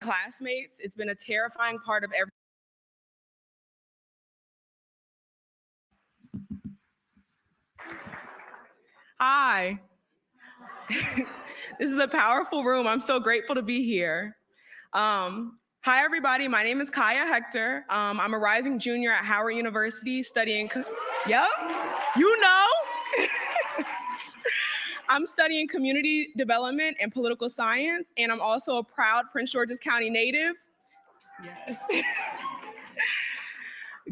classmates. It's been a terrifying part of every. Hi. This is a powerful room. I'm so grateful to be here. Hi, everybody. My name is Kaya Hector. I'm a rising junior at Howard University studying. Yep, you know. I'm studying community development and political science, and I'm also a proud Prince George's County native. Yes.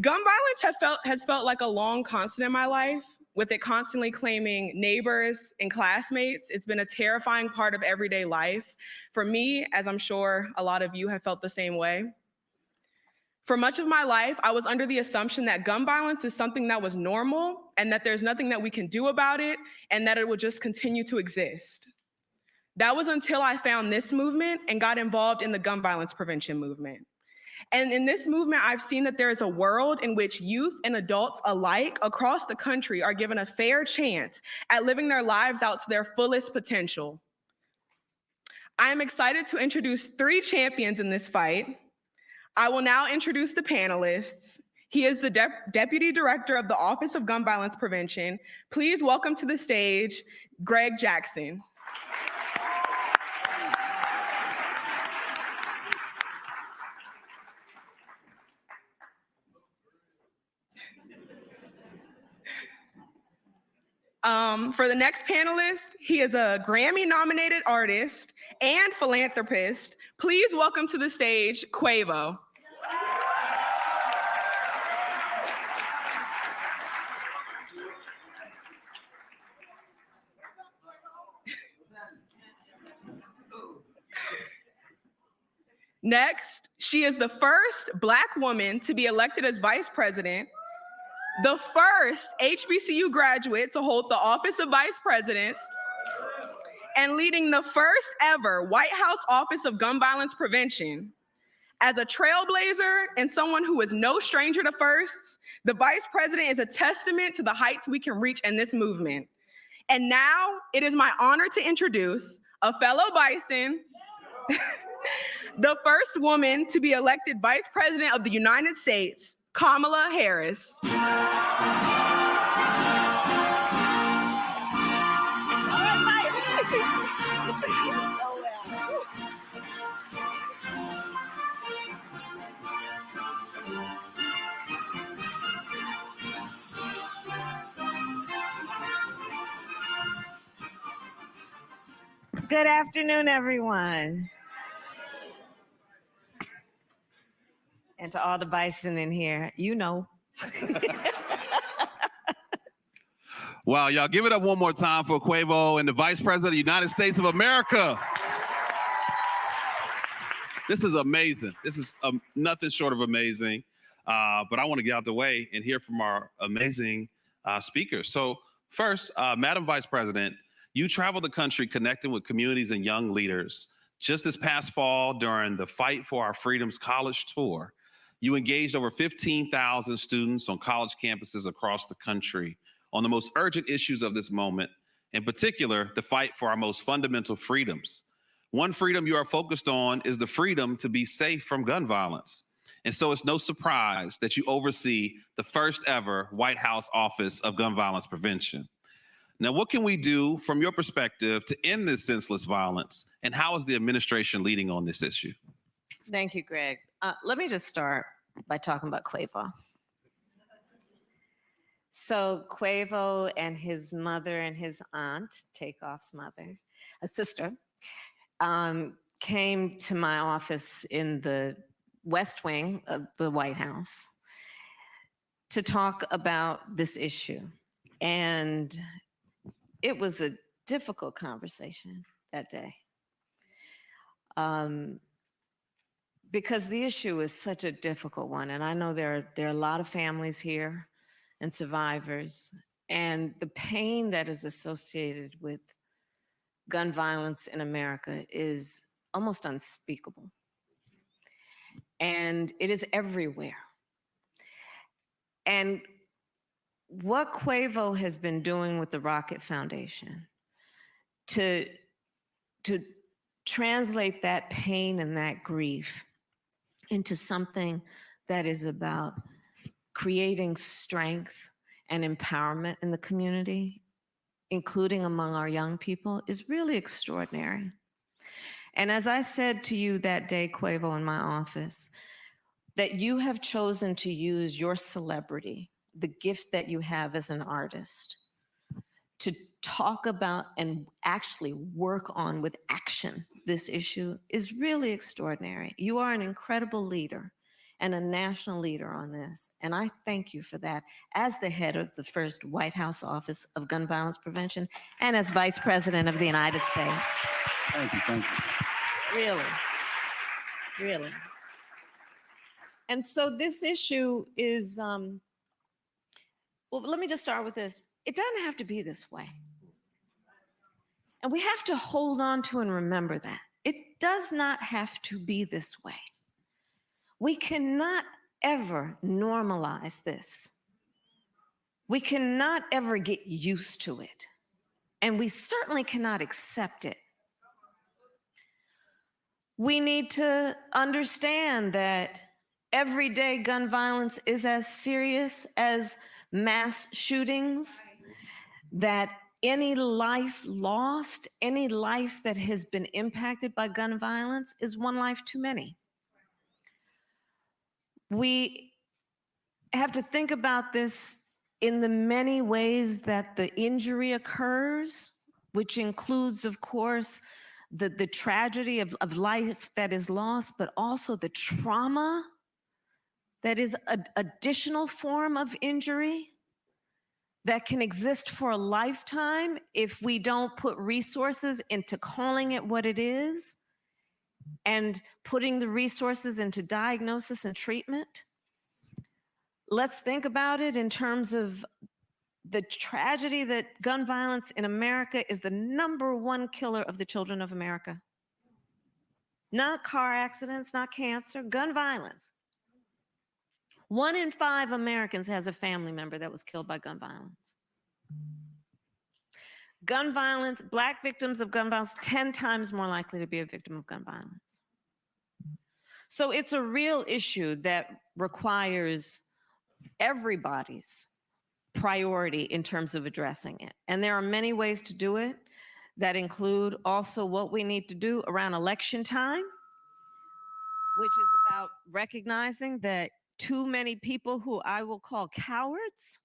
Gun violence has felt like a long constant in my life, with it constantly claiming neighbors and classmates. It's been a terrifying part of everyday life for me, as I'm sure a lot of you have felt the same way. For much of my life, I was under the assumption that gun violence is something that was normal and that there's nothing that we can do about it and that it would just continue to exist. That was until I found this movement and got involved in the gun violence prevention movement. And in this movement, I've seen that there is a world in which youth and adults alike across the country are given a fair chance at living their lives out to their fullest potential. I am excited to introduce 3 champions in this fight. I will now introduce the panelists. He is the Deputy Director of the Office of Gun Violence Prevention. Please welcome to the stage, Greg Jackson. For the next panelist, he is a Grammy-nominated artist and philanthropist. Please welcome to the stage, Quavo. Next, she is the first Black woman to be elected as vice president, the first HBCU graduate to hold the office of vice president, and leading the first ever White House Office of Gun Violence Prevention. As a trailblazer and someone who is no stranger to firsts, the vice president is a testament to the heights we can reach in this movement. And now it is my honor to introduce a fellow Bison, the first woman to be elected vice president of the United States, Kamala Harris. Good afternoon, everyone. And to all the Bison in here, you know. Wow, y'all give it up one more time for Quavo and the Vice President of the United States of America. This is amazing. This is nothing short of amazing. But I want to get out the way and hear from our amazing speakers. So first, Madam Vice President, you travel the country connecting with communities and young leaders. Just this past fall, during the Fight for Our Freedoms College Tour, you engaged over 15,000 students on college campuses across the country on the most urgent issues of this moment, in particular, the fight for our most fundamental freedoms. One freedom you are focused on is the freedom to be safe from gun violence. And so it's no surprise that you oversee the first ever White House Office of Gun Violence Prevention. Now, what can we do from your perspective to end this senseless violence? And how is the administration leading on this issue? Thank you, Greg. Let me just start by talking about Quavo. So Quavo and his mother and his aunt, Takeoff's mother, a sister, came to my office in the West Wing of the White House to talk about this issue. And it was a difficult conversation that day. Because the issue is such a difficult one. And I know there are a lot of families here and survivors, and the pain that is associated with gun violence in America is almost unspeakable. And it is everywhere. And what Quavo has been doing with the Rocket Foundation to translate that pain and that grief into something that is about creating strength and empowerment in the community, including among our young people, is really extraordinary. And as I said to you that day, Quavo, in my office, that you have chosen to use your celebrity, the gift that you have as an artist, to talk about and actually work on with action this issue is really extraordinary. You are an incredible leader and a national leader on this. And I thank you for that as the head of the first White House Office of Gun Violence Prevention and as Vice President of the United States. Thank you, thank you. Really, really. And so this issue is, well, let me just start with this. It doesn't have to be this way. And we have to hold on to and remember that. It does not have to be this way. We cannot ever normalize this. We cannot ever get used to it. And we certainly cannot accept it. We need to understand that everyday gun violence is as serious as mass shootings, that any life lost, any life that has been impacted by gun violence is one life too many. We have to think about this in the many ways that the injury occurs, which includes, of course, the tragedy of life that is lost, but also the trauma that is an additional form of injury that can exist for a lifetime if we don't put resources into calling it what it is and putting the resources into diagnosis and treatment. Let's think about it in terms of the tragedy that gun violence in America is the #1 killer of the children of America. Not car accidents, not cancer, gun violence. 1 in 5 Americans has a family member that was killed by gun violence. Gun violence, Black victims of gun violence, 10 times more likely to be a victim of gun violence. So it's a real issue that requires everybody's priority in terms of addressing it. And there are many ways to do it that include also what we need to do around election time, which is about recognizing that too many people who I will call cowards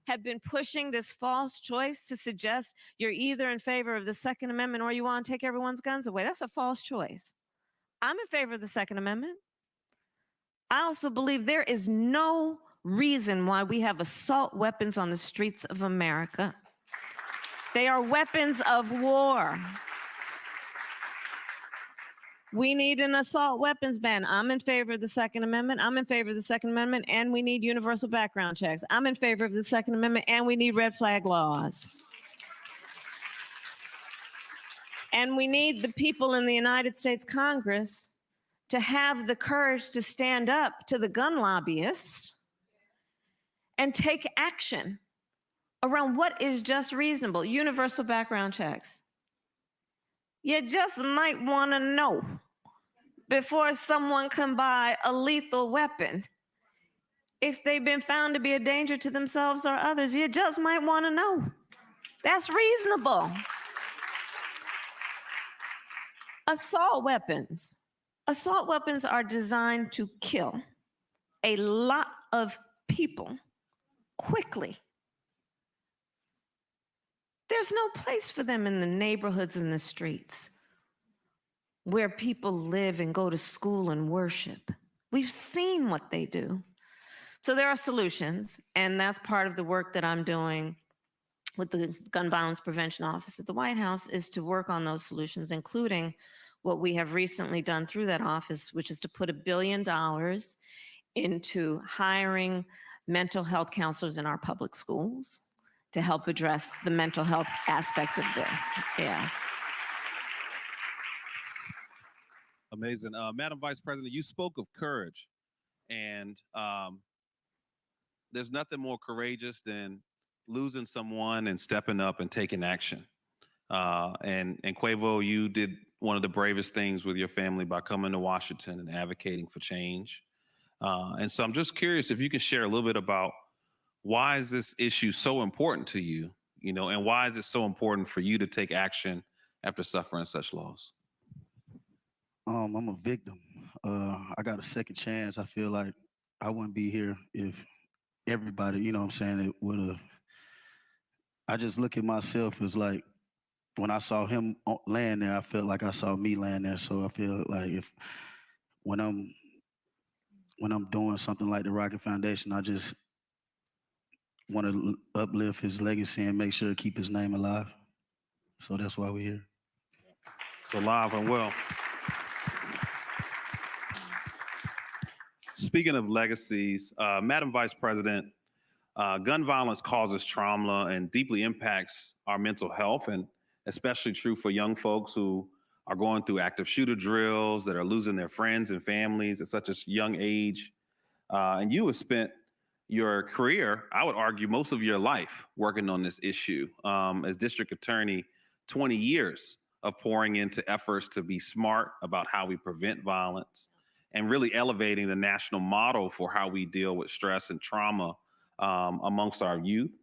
have been pushing this false choice to suggest you're either in favor of the Second Amendment or you want to take everyone's guns away. That's a false choice. I'm in favor of the Second Amendment. I also believe there is no reason why we have assault weapons on the streets of America. They are weapons of war. We need an assault weapons ban. I'm in favor of the Second Amendment. I'm in favor of the Second Amendment, and we need universal background checks. I'm in favor of the Second Amendment, and we need red flag laws. And we need the people in the United States Congress to have the courage to stand up to the gun lobbyists and take action around what is just reasonable. Universal background checks. You just might want to know before someone can buy a lethal weapon. If they've been found to be a danger to themselves or others, you just might want to know. That's reasonable. Assault weapons. Assault weapons are designed to kill a lot of people quickly. There's no place for them in the neighborhoods and the streets where people live and go to school and worship. We've seen what they do. So there are solutions, and that's part of the work that I'm doing with the Gun Violence Prevention Office at the White House, is to work on those solutions, including what we have recently done through that office, which is to put $1 billion into hiring mental health counselors in our public schools to help address the mental health aspect of this. Yes. Amazing. Madam Vice President, you spoke of courage, and there's nothing more courageous than losing someone and stepping up and taking action. And Quavo, you did one of the bravest things with your family by coming to Washington and advocating for change. And so I'm just curious if you can share a little bit about why is this issue so important to you, and why is it so important for you to take action after suffering such loss? I'm a victim. I got a second chance. I feel like I wouldn't be here if everybody, you know what I'm saying, it would have. I just look at myself as like when I saw him laying there, I felt like I saw me laying there. So I feel like if when I'm when I'm doing something like the Rocket Foundation, I just want to uplift his legacy and make sure to keep his name alive. So that's why we're here. So live and well. Speaking of legacies, Madam Vice President, gun violence causes trauma and deeply impacts our mental health, and especially true for young folks who are going through active shooter drills, that are losing their friends and families at such a young age. And you have spent your career, I would argue, most of your life working on this issue. As district attorney, 20 years of pouring into efforts to be smart about how we prevent violence and really elevating the national model for how we deal with stress and trauma amongst our youth.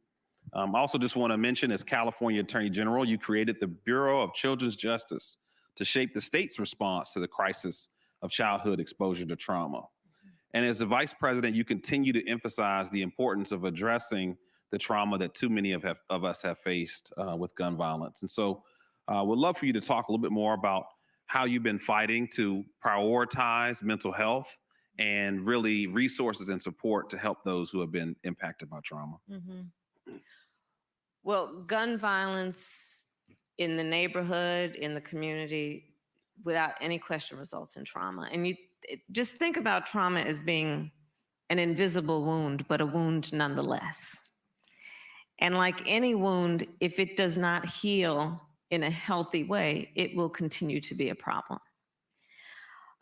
I also just want to mention, as California Attorney General, you created the Bureau of Children's Justice to shape the state's response to the crisis of childhood exposure to trauma. And as the Vice President, you continue to emphasize the importance of addressing the trauma that too many of us have faced with gun violence. And so would love for you to talk a little bit more about how you've been fighting to prioritize mental health and really resources and support to help those who have been impacted by trauma. Well, gun violence in the neighborhood, in the community, without any question, results in trauma. And just think about trauma as being an invisible wound, but a wound nonetheless. And like any wound, if it does not heal in a healthy way, it will continue to be a problem.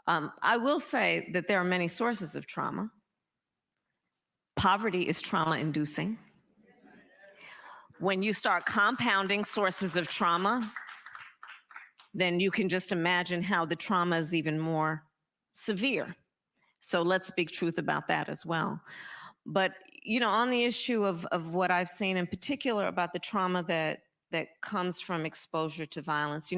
I will say that there are many sources of trauma. Poverty is trauma-inducing. When you start compounding sources of trauma, then you can just imagine how the trauma is even more severe. So let's speak truth about that as well. But, on the issue of what I've seen in particular about the trauma that comes from exposure to violence,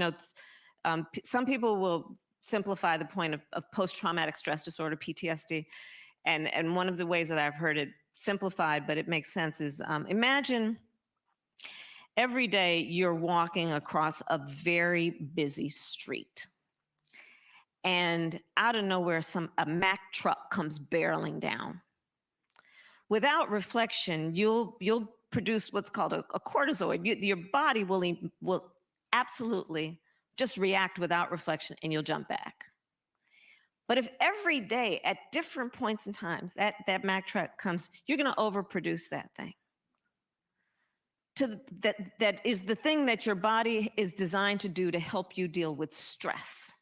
some people will simplify the point of post-traumatic stress disorder, PTSD. And one of the ways that I've heard it simplified, but it makes sense, is imagine every day you're walking across a very busy street, and out of nowhere, a Mack truck comes barreling down. Without reflection, you'll produce what's called a cortisol. Your body will absolutely just react without reflection, and you'll jump back. But if every day at different points in times that Mack truck comes, you're going to overproduce that thing. That is the thing that your body is designed to do to help you deal with stress.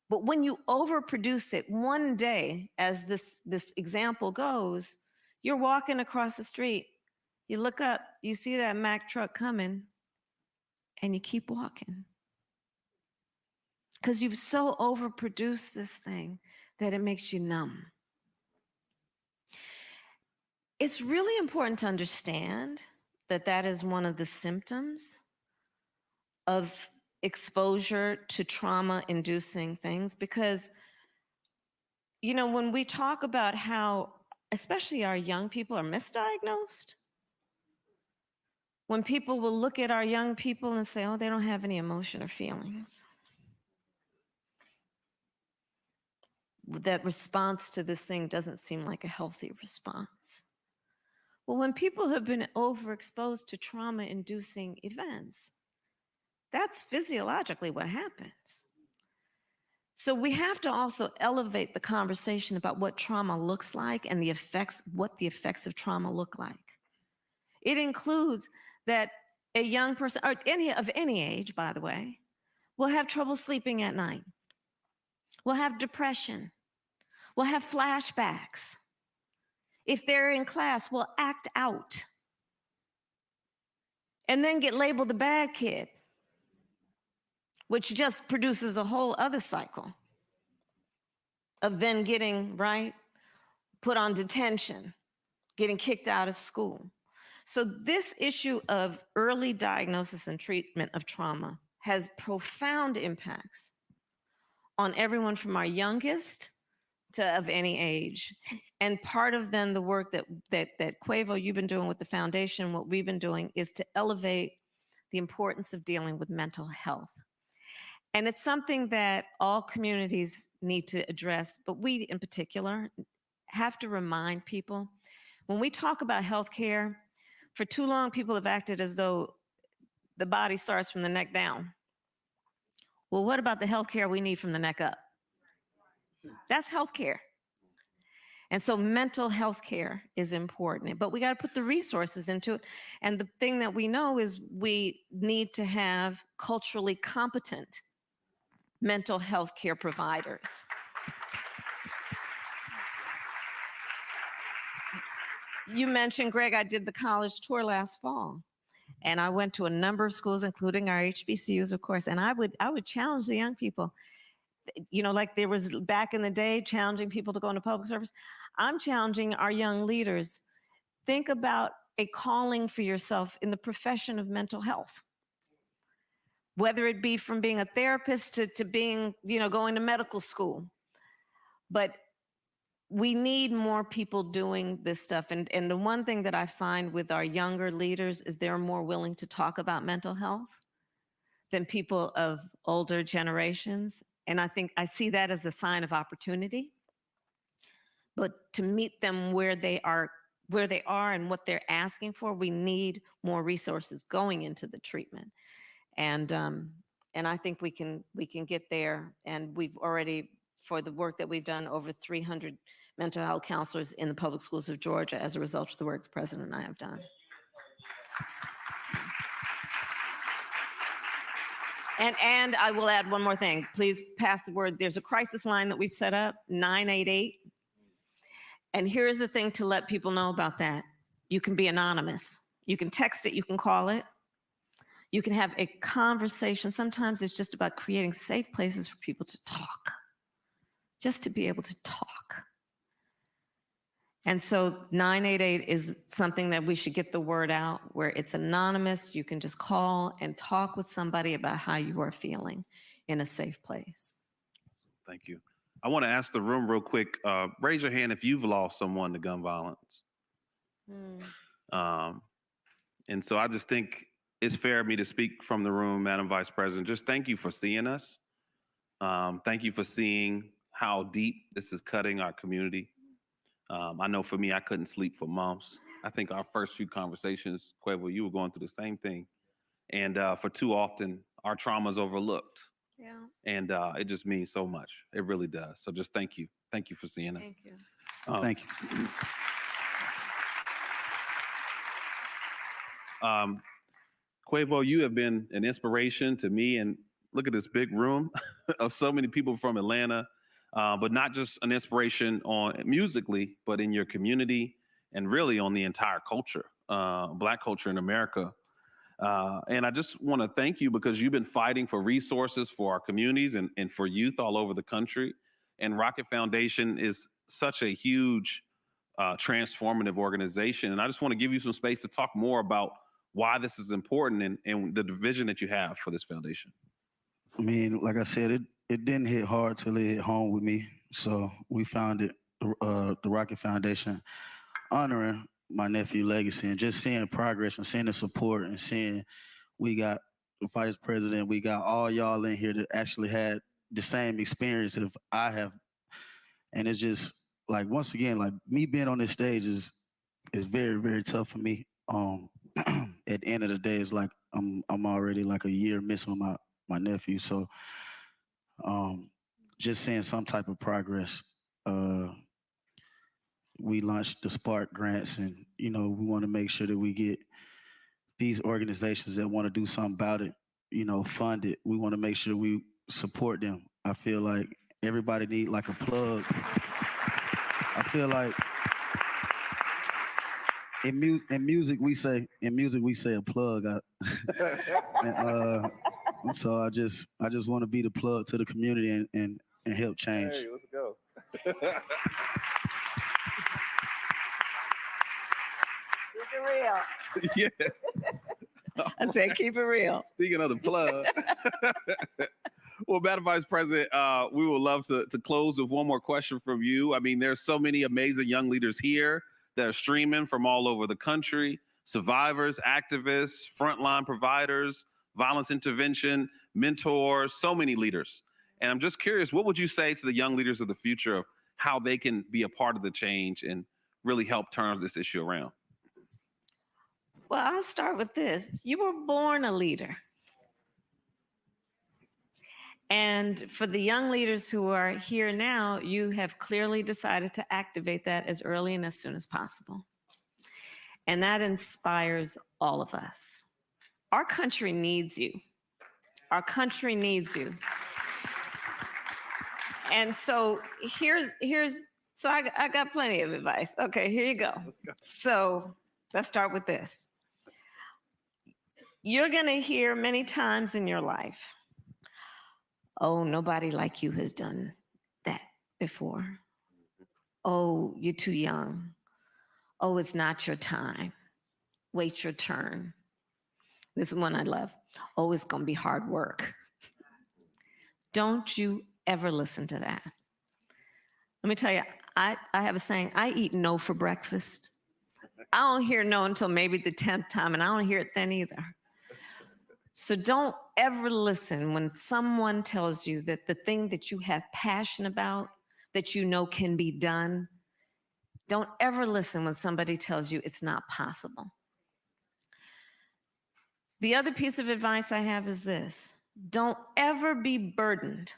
But when you overproduce it one day, as this example goes, you're walking across the street, you look up, you see that Mack truck coming, and you keep walking. Because you've so overproduced this thing that it makes you numb. It's really important to understand that is one of the symptoms of exposure to trauma-inducing things, because, when we talk about how, especially our young people are misdiagnosed, when people will look at our young people and say, oh, they don't have any emotion or feelings. That response to this thing doesn't seem like a healthy response. Well, when people have been overexposed to trauma-inducing events, that's physiologically what happens. So we have to also elevate the conversation about what trauma looks like and what the effects of trauma look like. It includes that a young person, or of any age, by the way, will have trouble sleeping at night, will have depression, will have flashbacks. If they're in class, will act out. and then get labeled the bad kid, which just produces a whole other cycle of then getting, right, put on detention, getting kicked out of school. So this issue of early diagnosis and treatment of trauma has profound impacts on everyone from our youngest to of any age. And part of then the work that Quavo, you've been doing with the foundation, what we've been doing is to elevate the importance of dealing with mental health. And it's something that all communities need to address, but we in particular have to remind people, when we talk about healthcare, for too long people have acted as though the body starts from the neck down. Well, what about the healthcare we need from the neck up? That's healthcare. And so mental health care is important, but we got to put the resources into it. And the thing that we know is we need to have culturally competent mental health care providers. You mentioned, Greg, I did the college tour last fall, and I went to a number of schools, including our HBCUs, of course, and I would challenge the young people. You know, like there was back in the day, challenging people to go into public service. I'm challenging our young leaders. Think about a calling for yourself in the profession of mental health, whether it be from being a therapist to being, you know, going to medical school. But we need more people doing this stuff. And the one thing that I find with our younger leaders is they're more willing to talk about mental health than people of older generations. And I think I see that as a sign of opportunity. But to meet them where they are and what they're asking for, we need more resources going into the treatment. And I think we can get there. And we've already, for the work that we've done, over 300 mental health counselors in the public schools of Georgia as a result of the work the president and I have done. And I will add one more thing. Please pass the word. There's a crisis line that we've set up, 988. And here's the thing to let people know about that. You can be anonymous. You can text it, you can call it. You can have a conversation. Sometimes it's just about creating safe places for people to talk, just to be able to talk. And so 988 is something that we should get the word out, where it's anonymous. You can just call and talk with somebody about how you are feeling in a safe place. Thank you. I want to ask the room real quick, raise your hand if you've lost someone to gun violence. And so I just think it's fair of me to speak from the room, Madam Vice President. Just thank you for seeing us. Thank you for seeing how deep this is cutting our community. I know for me, I couldn't sleep for months. I think our first few conversations, Quavo, you were going through the same thing. And for too often, our trauma is overlooked. Yeah. And it just means so much. It really does. So just thank you. Thank you for seeing us. Thank you. Thank you. Quavo, you have been an inspiration to me, and look at this big room of so many people from Atlanta, but not just an inspiration on musically, but in your community and really on the entire culture, Black culture in America. And I just want to thank you because you've been fighting for resources for our communities and for youth all over the country. And Rocket Foundation is such a huge transformative organization. And I just want to give you some space to talk more about why this is important and the vision that you have for this foundation. I mean, like I said, it didn't hit hard till it hit home with me. So we founded the Rocket Foundation, honoring my nephew legacy and just seeing progress and seeing the support and seeing we got the vice president, we got all y'all in here that actually had the same experience that I have. And it's just like, once again, like me being on this stage is very, very tough for me. At the end of the day, it's like I'm already like a year missing my nephew. So just seeing some type of progress. We launched the Spark grants, and we want to make sure that we get these organizations that want to do something about it, funded. We want to make sure we support them. I feel like everybody need like a plug. I feel like in music we say a plug. So I just want to be the plug to the community and help change. Hey, let's go. Keep it real. Yeah. I said, keep it real. Speaking of the plug. Well, Madam Vice President, we would love to close with one more question from you. I mean, there's so many amazing young leaders here that are streaming from all over the country, survivors, activists, frontline providers, violence intervention, mentors, so many leaders. And I'm just curious, what would you say to the young leaders of the future of how they can be a part of the change and really help turn this issue around? Well, I'll start with this. You were born a leader. And for the young leaders who are here now, you have clearly decided to activate that as early and as soon as possible. And that inspires all of us. Our country needs you. Our country needs you. And so so I got plenty of advice. Okay, here you go. So let's start with this. You're gonna hear many times in your life, oh, nobody like you has done that before. Oh, you're too young. Oh, it's not your time. Wait your turn. This is one I love. Oh, it's gonna be hard work. Don't you ever listen to that. Let me tell you, I have a saying, I eat no for breakfast. I don't hear no until maybe the 10th time, and I don't hear it then either. So don't ever listen when someone tells you that the thing that you have passion about, that you know can be done. Don't ever listen when somebody tells you it's not possible. The other piece of advice I have is this. Don't ever be burdened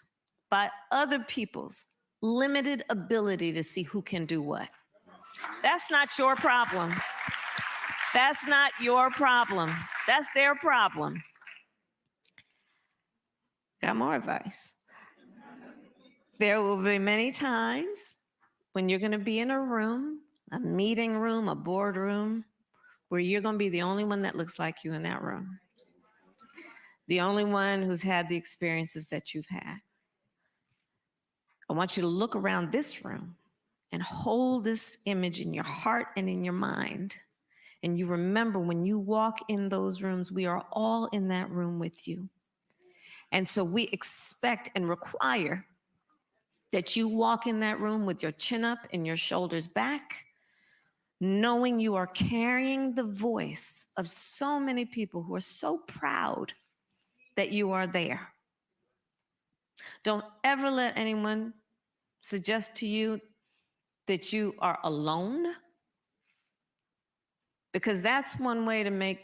by other people's limited ability to see who can do what. That's not your problem. That's not your problem. That's their problem. Got more advice. There will be many times when you're going to be in a room, a meeting room, a boardroom, where you're going to be the only one that looks like you in that room. The only one who's had the experiences that you've had. I want you to look around this room and hold this image in your heart and in your mind. And you remember when you walk in those rooms, we are all in that room with you. And so we expect and require that you walk in that room with your chin up and your shoulders back, knowing you are carrying the voice of so many people who are so proud that you are there. Don't ever let anyone suggest to you that you are alone, because that's one way to make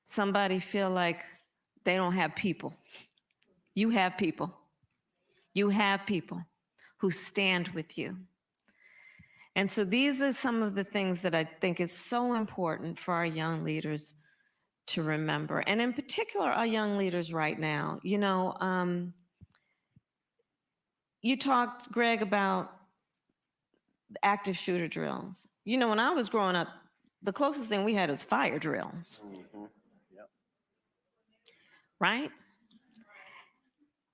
somebody feel like they don't have people. You have people. You have people who stand with you. And so these are some of the things that I think is so important for our young leaders to remember. And in particular, our young leaders right now. You know, you talked, Greg, about active shooter drills. You know, when I was growing up, the closest thing we had was fire drills. Mm-hmm. Yep. Right?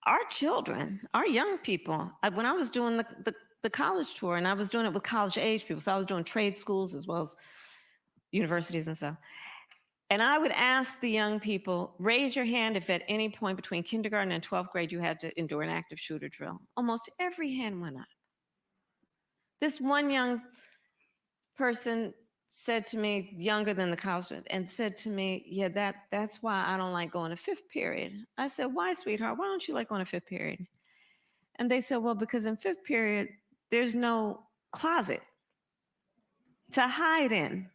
Our children, our young people, when I was doing the college tour, and I was doing it with college age people, so I was doing trade schools as well as universities and stuff. And I would ask the young people, raise your hand if at any point between kindergarten and 12th grade you had to endure an active shooter drill. Almost every hand went up. This one young person said to me, younger than the college, and said to me, yeah, that's why I don't like going to fifth period. I said, why, sweetheart? Why don't you like going to fifth period? And they said, well, because in fifth period, there's no closet to hide in.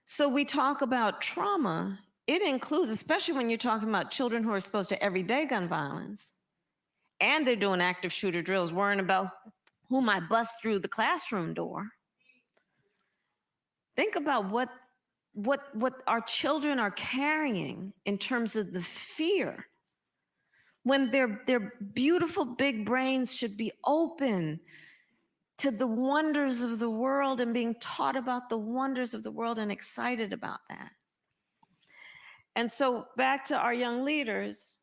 So we talk about trauma. It includes, especially when you're talking about children who are exposed to everyday gun violence, and they're doing active shooter drills, worrying about who might bust through the classroom door. Think about what our children are carrying in terms of the fear, when their beautiful big brains should be open to the wonders of the world and being taught about the wonders of the world and excited about that. And so back to our young leaders,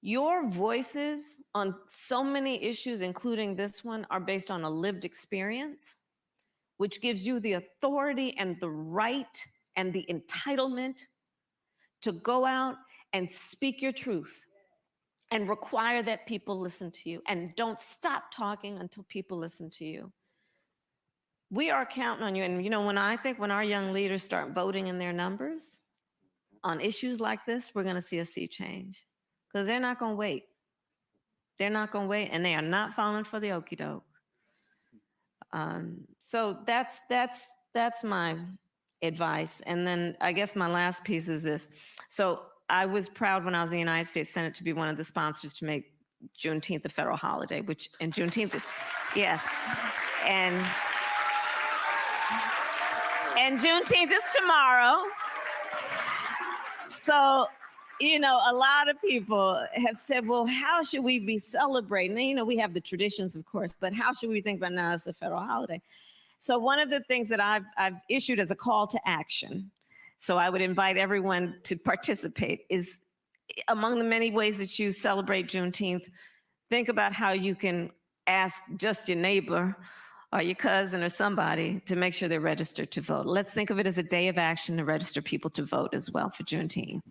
your voices on so many issues, including this one, are based on a lived experience, which gives you the authority and the right and the entitlement to go out and speak your truth and require that people listen to you. And don't stop talking until people listen to you. We are counting on you. And when our young leaders start voting in their numbers on issues like this, we're gonna see a sea change. Because they're not gonna wait. They're not gonna wait, and they are not falling for the okie doke. So that's my advice. And then I guess my last piece is this. So I was proud when I was in the United States Senate to be one of the sponsors to make Juneteenth a federal holiday, and Juneteenth, yes. And Juneteenth is tomorrow. So, a lot of people have said, well, how should we be celebrating? And, we have the traditions, of course, but how should we think about now as a federal holiday? So one of the things that I've issued as a call to action, so I would invite everyone to participate, is among the many ways that you celebrate Juneteenth, think about how you can ask just your neighbor or your cousin or somebody to make sure they're registered to vote. Let's think of it as a day of action to register people to vote as well for Juneteenth.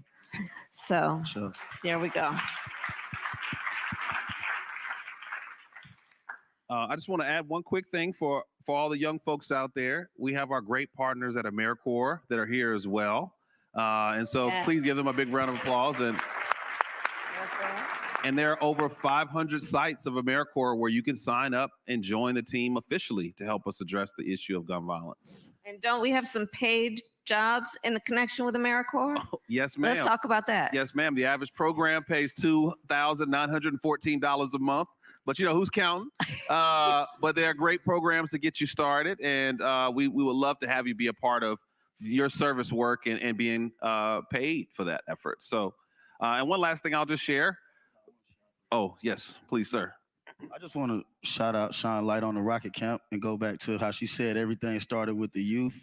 So Sure. There we go. I just want to add one quick thing for all the young folks out there. We have our great partners at AmeriCorps that are here as well. And so Yes. Please give them a big round of applause. And there are over 500 sites of AmeriCorps where you can sign up and join the team officially to help us address the issue of gun violence. And don't we have some paid jobs in the connection with AmeriCorps? Oh, yes, ma'am. Let's talk about that. Yes, ma'am. The average program pays $2,914 a month. But who's counting? But there are great programs to get you started, and we would love to have you be a part of your service work and being paid for that effort. So, and one last thing I'll just share. Oh, yes, please, sir. I just want to shine light on the Rocket Camp and go back to how she said everything started with the youth.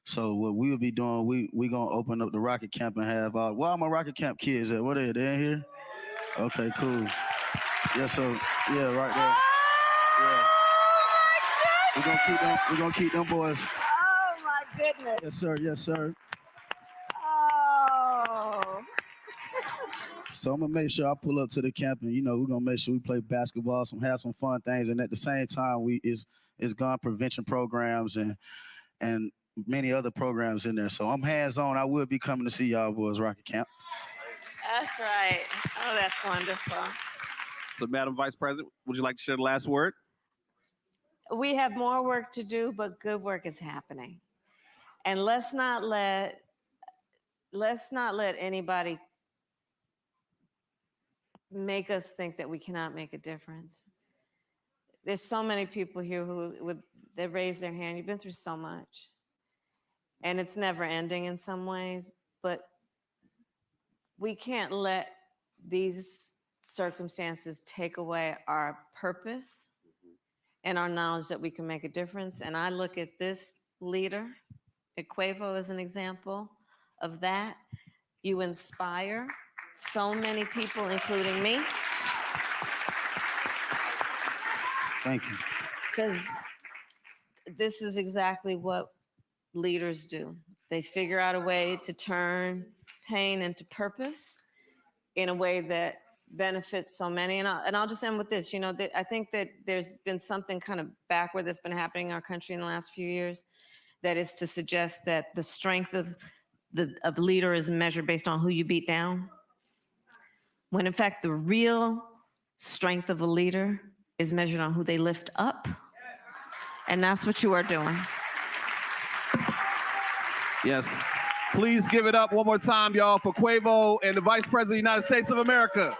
So what we will be doing, we gonna open up the Rocket Camp and have where are my Rocket Camp kids at? What are they in here? Okay, cool. Yeah, so yeah, right there. Yeah. We're gonna keep them boys. Oh my goodness. Yes, sir. Yes, sir. Oh. So I'm gonna make sure I pull up to the camp, and we're gonna make sure we play basketball, have some fun things, and at the same time, it's gun prevention programs and many other programs in there. So I'm hands-on. I will be coming to see y'all boys Rocket Camp. That's right. Oh, that's wonderful. So, Madam Vice President, would you like to share the last word? We have more work to do, but good work is happening. And let's not let anybody make us think that we cannot make a difference. There's so many people here they raise their hand. You've been through so much. And it's never ending in some ways, but we can't let these circumstances take away our purpose and our knowledge that we can make a difference. And I look at this leader, at Quavo, as an example of that. You inspire so many people, including me. Thank you. Because this is exactly what leaders do. They figure out a way to turn pain into purpose in a way that benefits so many. And I'll just end with this. I think that there's been something kind of backward that's been happening in our country in the last few years, that is to suggest that the strength of a leader is measured based on who you beat down, when in fact the real strength of a leader is measured on who they lift up. And that's what you are doing. Yes. Please give it up one more time, y'all, for Quavo and the Vice President of the United States of America.